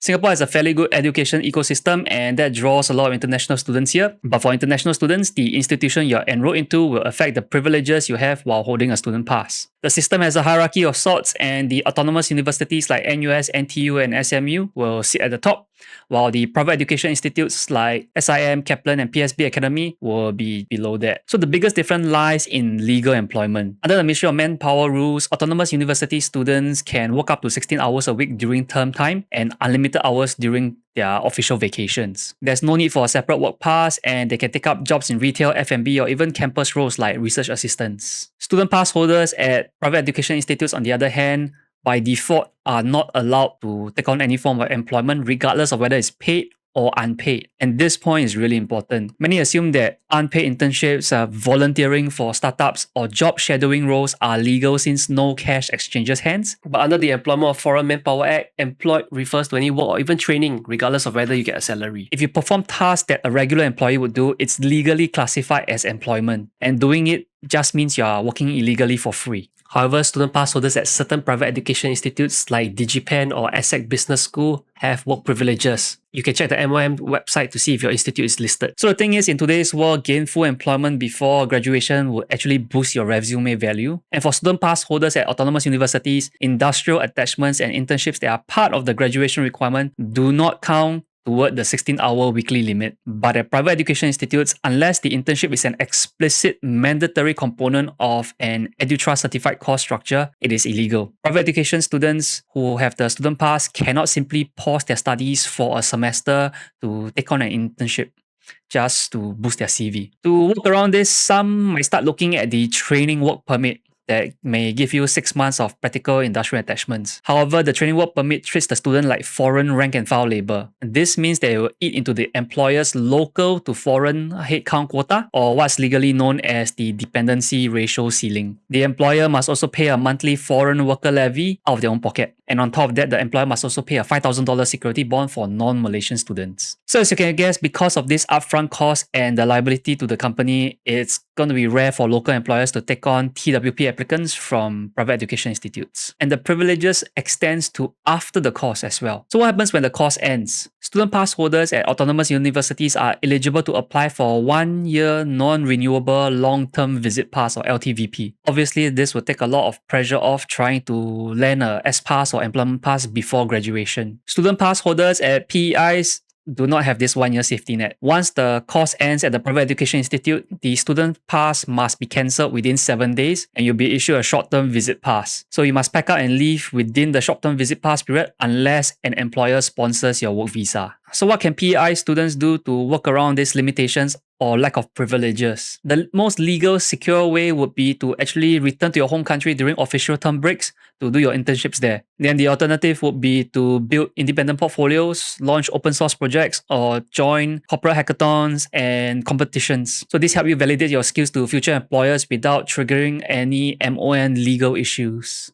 Singapore has a fairly good education ecosystem and that draws a lot of international students here. But for international students, the institution you're enrolled into will affect the privileges you have while holding a student pass. The system has a hierarchy of sorts, and the autonomous universities like NUS, NTU, and SMU will sit at the top, while the private education institutes like SIM, Kaplan, and PSB Academy will be below that. So the biggest difference lies in legal employment. Under the Ministry of Manpower rules, autonomous university students can work up to 16 hours a week during term time and unlimited hours during their official vacations. There's no need for a separate work pass, and they can take up jobs in retail, F&B, or even campus roles like research assistants. Student pass holders at private education institutes, on the other hand, by default are not allowed to take on any form of employment regardless of whether it's paid or unpaid. And this point is really important. Many assume that unpaid internships, volunteering for startups, or job shadowing roles are legal since no cash exchanges hands. But under the Employment of Foreign Manpower Act, employed refers to any work or even training, regardless of whether you get a salary. If you perform tasks that a regular employee would do, it's legally classified as employment. And doing it just means you are working illegally for free. However, student pass holders at certain private education institutes like DigiPen or ESSEC Business School have work privileges. You can check the MOM website to see if your institute is listed. So the thing is, in today's world, gainful employment before graduation will actually boost your resume value. And for student pass holders at autonomous universities, industrial attachments and internships that are part of the graduation requirement do not count toward the 16-hour weekly limit. But at private education institutes, unless the internship is an explicit mandatory component of an EduTrust certified course structure, it is illegal. Private education students who have the student pass cannot simply pause their studies for a semester to take on an internship just to boost their CV. To work around this, some might start looking at the training work permit that may give you 6 months of practical industrial attachments. However, the training work permit treats the student like foreign rank and file labor. This means they will eat into the employer's local to foreign headcount quota, or what's legally known as the dependency ratio ceiling. The employer must also pay a monthly foreign worker levy out of their own pocket. And on top of that, the employer must also pay a $5,000 security bond for non-Malaysian students. So as you can guess, because of this upfront cost and the liability to the company, it's going to be rare for local employers to take on TWP applicants from private education institutes. And the privileges extends to after the course as well. So what happens when the course ends? Student pass holders at autonomous universities are eligible to apply for a 1-year non-renewable long-term visit pass or LTVP. Obviously, this will take a lot of pressure off trying to land a S-Pass or employment pass before graduation. Student pass holders at PEIs do not have this 1-year safety net. Once the course ends at the private education institute, the student pass must be cancelled within 7 days and you'll be issued a short-term visit pass. So you must pack up and leave within the short-term visit pass period unless an employer sponsors your work visa. So what can PEI students do to work around these limitations or lack of privileges? The most legal, secure way would be to actually return to your home country during official term breaks to do your internships there. Then the alternative would be to build independent portfolios, launch open source projects, or join corporate hackathons and competitions. So this helps you validate your skills to future employers without triggering any MON legal issues.